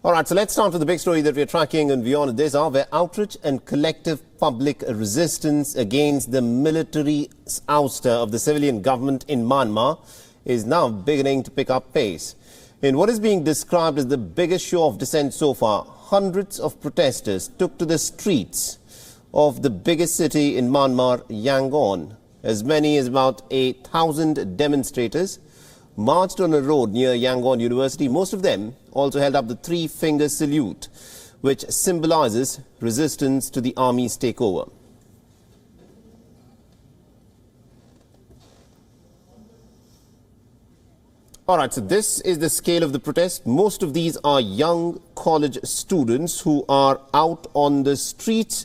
All right, so let's start with the big story that we're tracking on WION this hour, where outrage and collective public resistance against the military ouster of the civilian government in Myanmar is now beginning to pick up pace. In what is being described as the biggest show of dissent so far, hundreds of protesters took to the streets of the biggest city in Myanmar, Yangon. As many as about 1,000 demonstrators marched on a road near Yangon University. Most of them also held up the three-finger salute, which symbolizes resistance to the army's takeover. All right, so this is the scale of the protest. Most of these are young college students who are out on the streets,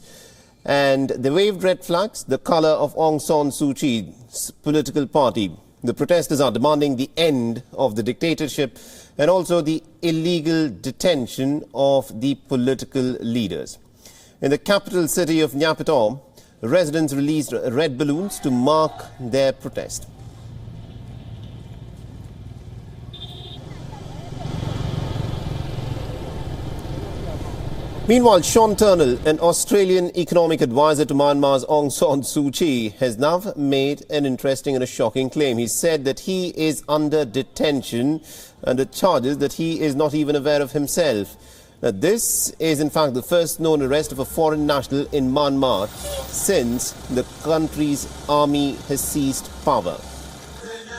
and they waved red flags, the color of Aung San Suu Kyi's political party. The protesters are demanding the end of the dictatorship and also the illegal detention of the political leaders. In the capital city of Naypyidaw, residents released red balloons to mark their protest. Meanwhile, Sean Turnell, an Australian economic advisor to Myanmar's Aung San Suu Kyi, has now made an interesting and a shocking claim. He said that he is under detention under charges that he is not even aware of himself. Now, this is in fact the first known arrest of a foreign national in Myanmar since the country's army has seized power.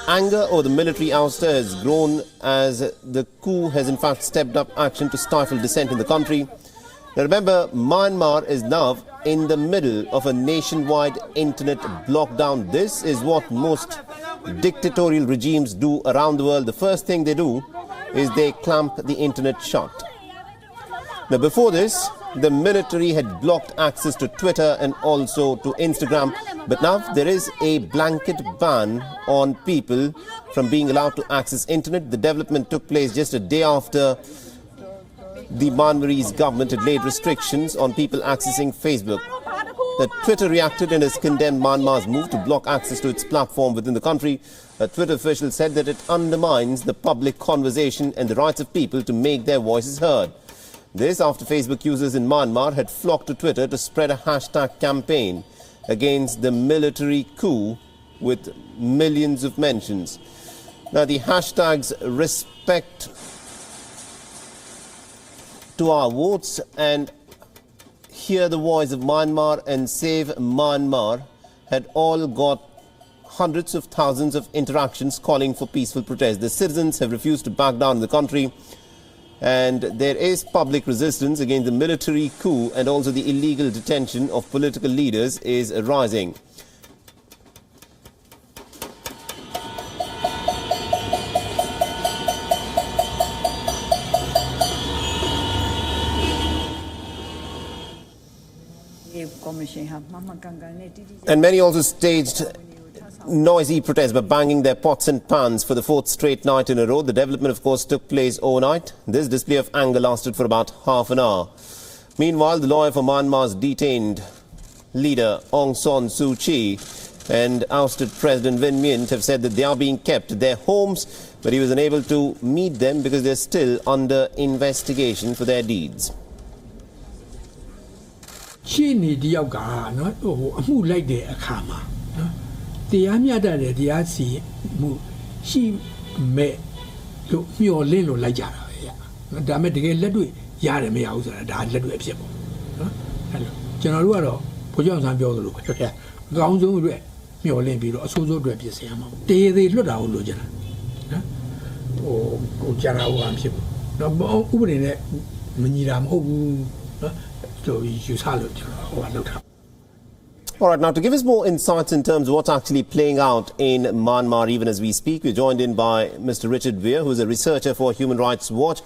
Anger over the military ouster has grown as the coup has in fact stepped up action to stifle dissent in the country. Now remember, Myanmar is now in the middle of a nationwide internet lockdown. This is what most dictatorial regimes do around the world. The first thing they do is they clamp the internet shut. Now before this, the military had blocked access to Twitter and also to Instagram. But now there is a blanket ban on people from being allowed to access internet. The development took place just a day after the Myanmarese government had laid restrictions on people accessing Facebook. The Twitter reacted and has condemned Myanmar's move to block access to its platform within the country. A Twitter official said that it undermines the public conversation and the rights of people to make their voices heard. This after Facebook users in Myanmar had flocked to Twitter to spread a hashtag campaign against the military coup with millions of mentions. Now the hashtags respect to our votes and Hear the Voice of Myanmar and Save Myanmar had all got hundreds of thousands of interactions calling for peaceful protest. The citizens have refused to back down in the country, and there is public resistance against the military coup, and also the illegal detention of political leaders is rising. And many also staged noisy protests by banging their pots and pans for the fourth straight night in a row. The development, of course, took place overnight. This display of anger lasted for about half an hour. Meanwhile, the lawyer for Myanmar's detained leader Aung San Suu Kyi and ousted President Win Myint have said that they are being kept at their homes, but he was unable to meet them because they're still under investigation for their deeds. ရှင်းနေတယောက်ကနော်ဟိုအမှုလိုက်တဲ့အခါမှာနော်တရားမျှတတဲ့တရားစီမှုရှိမဲ့လို့မျှော်လင့်လို့လိုက်ကြတာပဲ။ဒါပေမဲ့တကယ်လက်တွေ့ရတယ်မရဘူးဆိုတာဒါလက်တွေ့အဖြစ်ပေါ့နော်။အဲ့လိုကျွန်တော်တို့ကတော့ဘုရားဆန်းပြောသလိုပဲ။အကောင်းဆုံးအတွက်မျှော်လင့်ပြီးတော့အဆိုးဆုံးအတွက်ပြင်ဆင်ရမှာ။တေးသေးလွတ်တာကိုလိုချင်တာနော်။ဟိုကြာတာဟိုအဖြစ်ပေါ့။တော့ဥပဒေနဲ့မညီတာမဟုတ်ဘူးနော်။ All right, now to give us more insights in terms of what's actually playing out in Myanmar even as we speak, we're joined in by Mr. Richard Weir, who is a researcher for Human Rights Watch.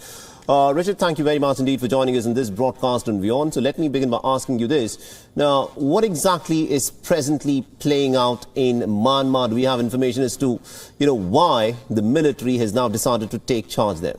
Richard, thank you very much indeed for joining us in this broadcast on WION. So let me begin by asking you this. Now, what exactly is presently playing out in Myanmar? Do we have information as to, why the military has now decided to take charge there?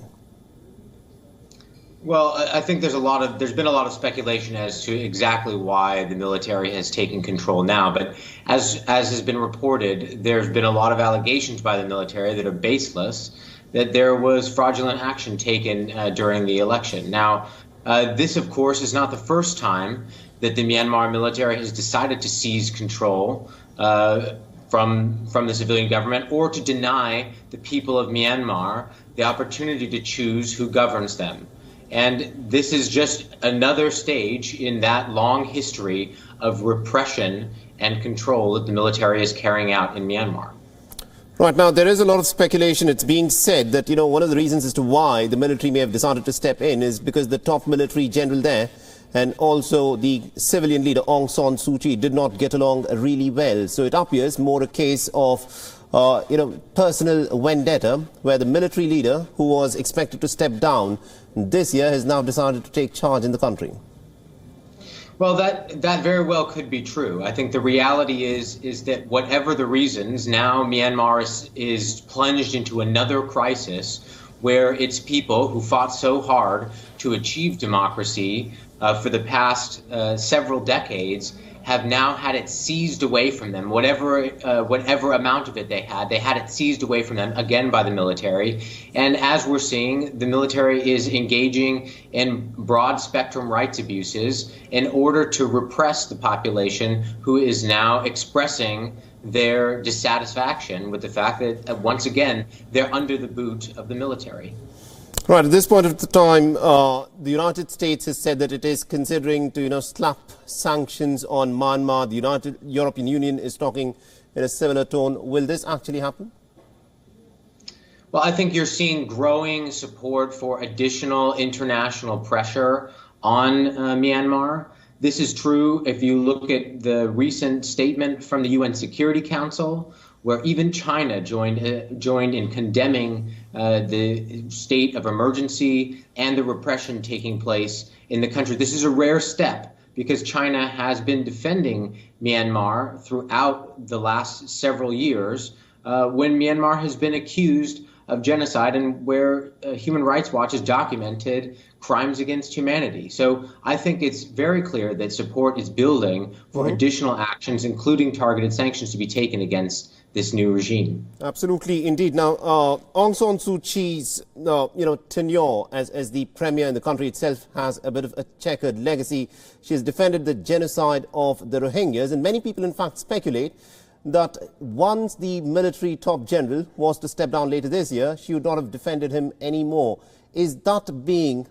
Well, I think there's been a lot of speculation as to exactly why the military has taken control now. But as has been reported, there's been a lot of allegations by the military that are baseless, that there was fraudulent action taken during the election. Now, this, of course, is not the first time that the Myanmar military has decided to seize control from the civilian government or to deny the people of Myanmar the opportunity to choose who governs them. And this is just another stage in that long history of repression and control that the military is carrying out in Myanmar. Right, now there is a lot of speculation. It's being said that, one of the reasons as to why the military may have decided to step in is because the top military general there and also the civilian leader Aung San Suu Kyi did not get along really well. So it appears more a case of personal vendetta, where the military leader, who was expected to step down this year, has now decided to take charge in the country. Well, that very well could be true. I think the reality is that whatever the reasons, now Myanmar is plunged into another crisis where its people who fought so hard to achieve democracy for the past several decades have now had it seized away from them. Whatever amount of it they had it seized away from them, again by the military. And as we're seeing, the military is engaging in broad spectrum rights abuses in order to repress the population who is now expressing their dissatisfaction with the fact that, once again, they're under the boot of the military. Right, at this point of the time, the United States has said that it is considering to, slap sanctions on Myanmar. The European Union is talking in a similar tone. Will this actually happen? Well, I think you're seeing growing support for additional international pressure on Myanmar. This is true if you look at the recent statement from the UN Security Council, where even China joined in condemning the state of emergency and the repression taking place in the country. This is a rare step because China has been defending Myanmar throughout the last several years when Myanmar has been accused of genocide and where Human Rights Watch has documented crimes against humanity. So I think it's very clear that support is building for additional actions, including targeted sanctions, to be taken against this new regime. Absolutely, indeed. Now, Aung San Suu Kyi's, tenure as the premier in the country itself has a bit of a checkered legacy. She has defended the genocide of the Rohingyas, and many people, in fact, speculate that once the military top general was to step down later this year, she would not have defended him anymore. Is that being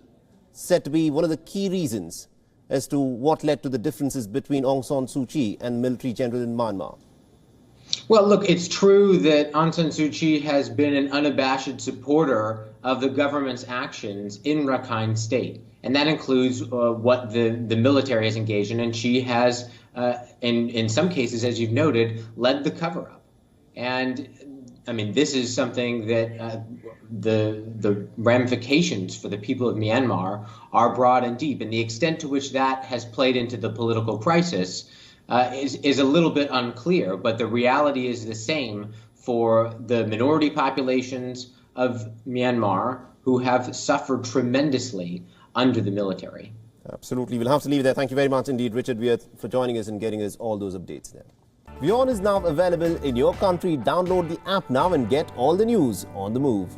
said to be one of the key reasons as to what led to the differences between Aung San Suu Kyi and military general in Myanmar? Well, look, it's true that Aung San Suu Kyi has been an unabashed supporter of the government's actions in Rakhine State. And that includes what the military has engaged in. And she has, in some cases, as you've noted, led the cover-up. And, I mean, this is something that the ramifications for the people of Myanmar are broad and deep. And the extent to which that has played into the political crisis is a little bit unclear, but the reality is the same for the minority populations of Myanmar who have suffered tremendously under the military. Absolutely. We'll have to leave it there. Thank you very much indeed, Richard Weir, for joining us and getting us all those updates there. WION is now available in your country. Download the app now and get all the news on the move.